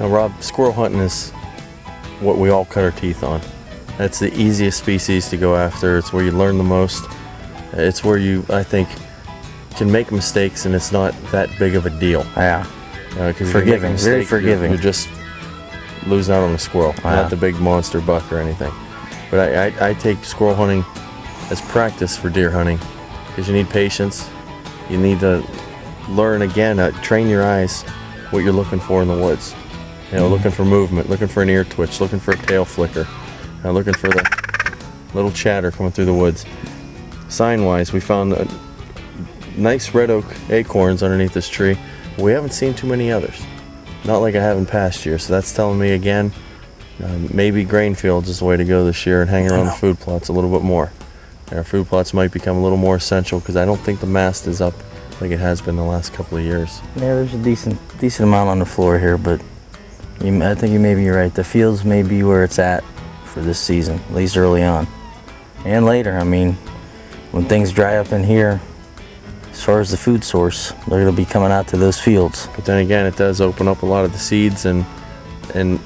Now, Rob, squirrel hunting is what we all cut our teeth on. It's the easiest species to go after. It's where you learn the most. It's where you, I think, can make mistakes and it's not that big of a deal. Yeah. Forgiving, very forgiving. You're just losing out on a squirrel, not the big monster buck or anything. But I take squirrel hunting as practice for deer hunting because you need patience. You need to learn again, train your eyes what you're looking for in the woods. You know, looking for movement, looking for an ear twitch, looking for a tail flicker, looking for the little chatter coming through the woods. Sign-wise, we found nice red oak acorns underneath this tree. We haven't seen too many others. Not like I have in past years. So that's telling me again, maybe grain fields is the way to go this year and hang around the food plots a little bit more. Our food plots might become a little more essential because I don't think the mast is up like it has been the last couple of years. Yeah, there's a decent amount on the floor here, but I think you're right. The fields may be where it's at for this season, at least early on. And later, I mean, when things dry up in here, as far as the food source, they're going to be coming out to those fields. But then again, it does open up a lot of the seeds and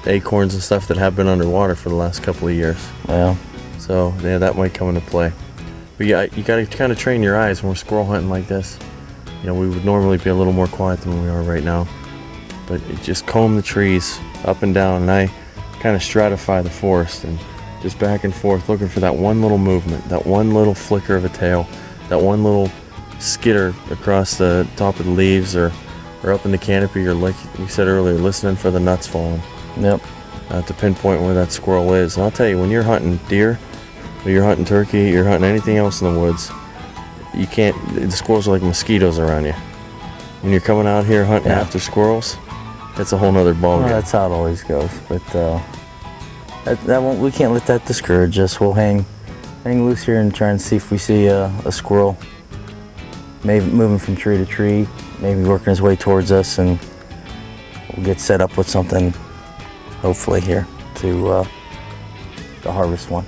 acorns and stuff that have been underwater for the last couple of years. Yeah. So yeah, that might come into play. But yeah, you got to kind of train your eyes when we're squirrel hunting like this. You know, we would normally be a little more quiet than we are right now. But just comb the trees up and down, and I kind of stratify the forest and just back and forth looking for that one little movement, that one little flicker of a tail, that one little skitter across the top of the leaves or up in the canopy, or like we said earlier, listening for the nuts falling. Yep. To pinpoint where that squirrel is. And I'll tell you, when you're hunting deer, or you're hunting turkey, you're hunting anything else in the woods, you can't, the squirrels are like mosquitoes around you. When you're coming out here hunting after squirrels, it's a whole nother ballgame. Well, that's how it always goes. But we can't let that discourage us. We'll hang loose here and try and see if we see a squirrel maybe moving from tree to tree, maybe working his way towards us, and we'll get set up with something hopefully here to harvest one.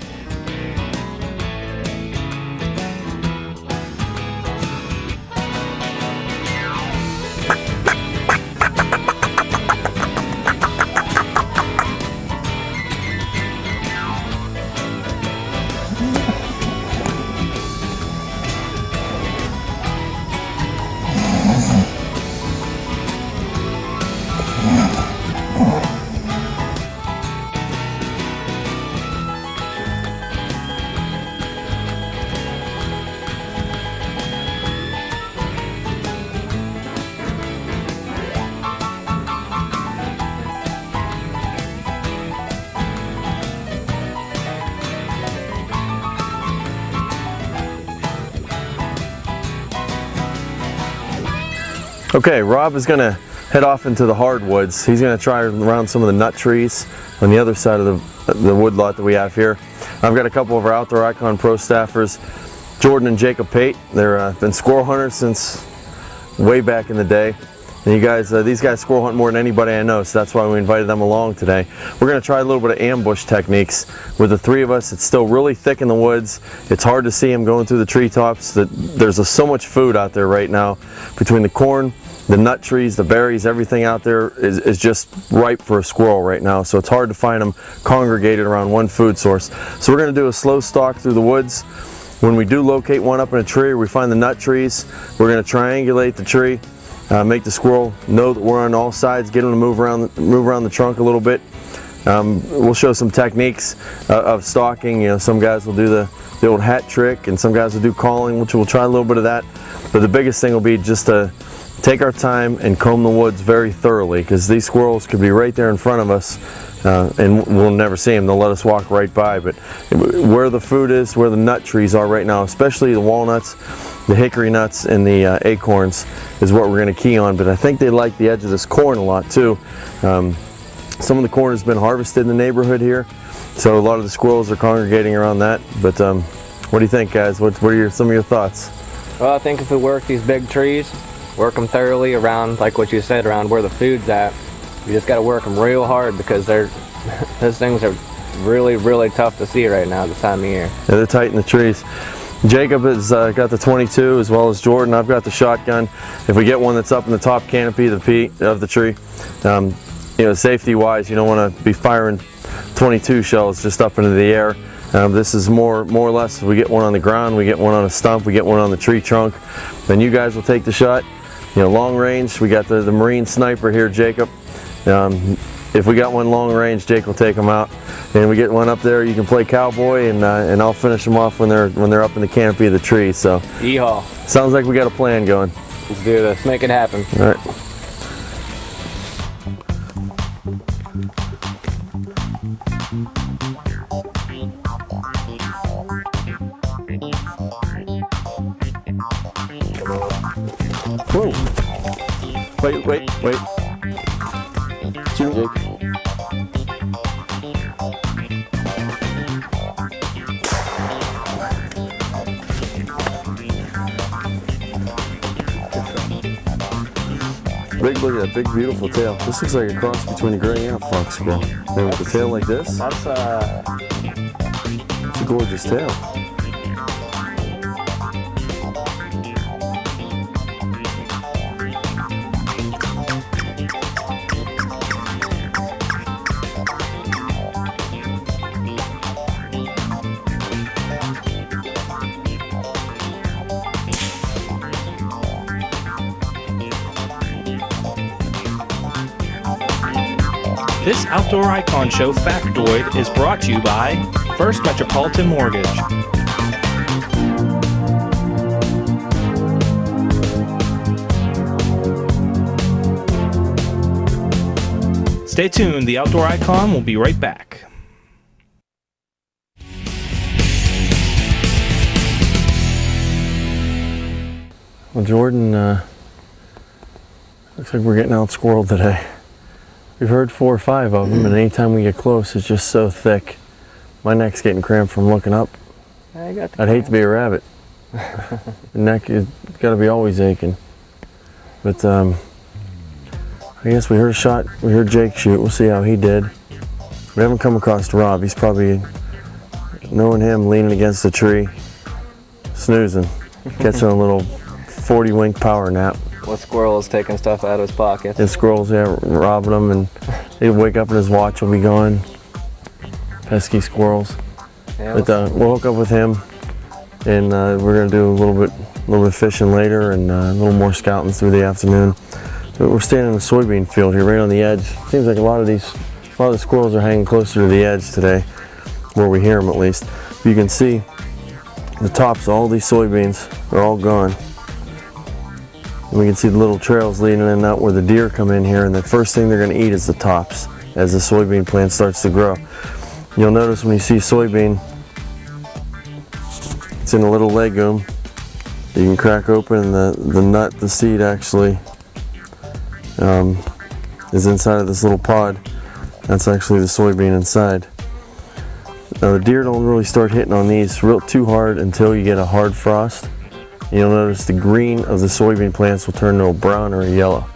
Okay, Rob is going to head off into the hardwoods. He's going to try around some of the nut trees on the other side of the wood lot that we have here. I've got a couple of our Outdoor Icon Pro staffers, Jordan and Jacob Pate. They've been squirrel hunters since way back in the day. And you guys, these guys squirrel hunt more than anybody I know, so that's why we invited them along today. We're going to try a little bit of ambush techniques. With the three of us, it's still really thick in the woods. It's hard to see them going through the treetops. There's so much food out there right now. Between the corn, the nut trees, the berries, everything out there is just ripe for a squirrel right now. So it's hard to find them congregated around one food source. So we're going to do a slow stalk through the woods. When we do locate one up in a tree, or we find the nut trees, we're going to triangulate the tree. Make the squirrel know that we're on all sides, get him to move around the trunk a little bit. We'll show some techniques of stalking. You know, some guys will do the old hat trick, and some guys will do calling, which we'll try a little bit of that. But the biggest thing will be just to take our time and comb the woods very thoroughly, because these squirrels could be right there in front of us, and we'll never see them. They'll let us walk right by. But where the food is, where the nut trees are right now, especially the walnuts, the hickory nuts, and the acorns, is what we're going to key on. But I think they like the edge of this corn a lot too. Some of the corn has been harvested in the neighborhood here, so a lot of the squirrels are congregating around that. But what do you think, guys? What are some of your thoughts? Well, I think if we work these big trees, work them thoroughly around, like what you said, around where the food's at, you just got to work them real hard, because those things are really, really tough to see right now this time of year. Yeah, they're tight in the trees. Jacob has got the 22, as well as Jordan. I've got the shotgun. If we get one that's up in the top canopy of the tree, safety wise, you don't want to be firing 22 shells just up into the air. This is more or less, we get one on the ground, we get one on a stump, we get one on the tree trunk, then you guys will take the shot. Long range, we got the Marine sniper here, Jacob. If we got one long range, Jake will take them out. And we get one up there, you can play cowboy, and I'll finish them off when they're up in the canopy of the tree. So, yeehaw. Sounds like we got a plan going. Let's do this. Make it happen. All right. Whoa. Wait. Shoot, Jake. Look at that big, beautiful tail. This looks like a cross between a gray and a fox squirrel. And with the tail like this, That's it's a gorgeous tail. This Outdoor Icon Show factoid is brought to you by First Metropolitan Mortgage. Stay tuned, the Outdoor Icon will be right back. Well, Jordan, looks like we're getting out squirreled today. We've heard 4 or 5 of them, and anytime we get close, it's just so thick. My neck's getting cramped from looking up. I'd hate to be a rabbit. The neck has got to be always aching. But I guess we heard a shot. We heard Jake shoot. We'll see how he did. We haven't come across Rob. He's probably, knowing him, leaning against the tree, snoozing, catching a little 40-wink power nap. What squirrel is taking stuff out of his pocket? His squirrels, yeah, robbing them, and he'd wake up and his watch will be gone. Pesky squirrels. Yeah, But we'll hook up with him, and we're gonna do a little bit of fishing later, and a little more scouting through the afternoon. But we're standing in the soybean field here, right on the edge. Seems like a lot of the squirrels are hanging closer to the edge today, where we hear them at least. You can see the tops of all these soybeans are all gone. And we can see the little trails leading in and out where the deer come in here, and the first thing they're going to eat is the tops as the soybean plant starts to grow. You'll notice when you see soybean, it's in a little legume. You can crack open, and the nut, the seed actually is inside of this little pod. That's actually the soybean inside. Now the deer don't really start hitting on these too hard until you get a hard frost. You'll notice the green of the soybean plants will turn to a brown or a yellow.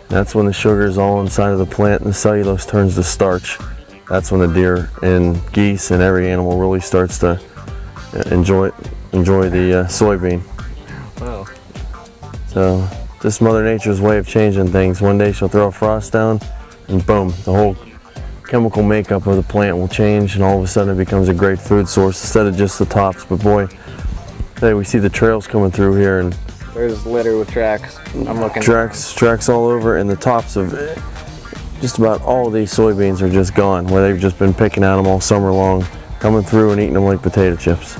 That's when the sugar is all inside of the plant and the cellulose turns to starch. That's when the deer and geese and every animal really starts to enjoy the soybean. Wow. So just Mother Nature's way of changing things. One day she'll throw a frost down and boom, the whole chemical makeup of the plant will change, and all of a sudden it becomes a great food source instead of just the tops. But boy, today we see the trails coming through here, and There's litter with tracks. I'm looking. Tracks all over, and the tops of just about all of these soybeans are just gone, where they've just been picking at them all summer long, coming through and eating them like potato chips.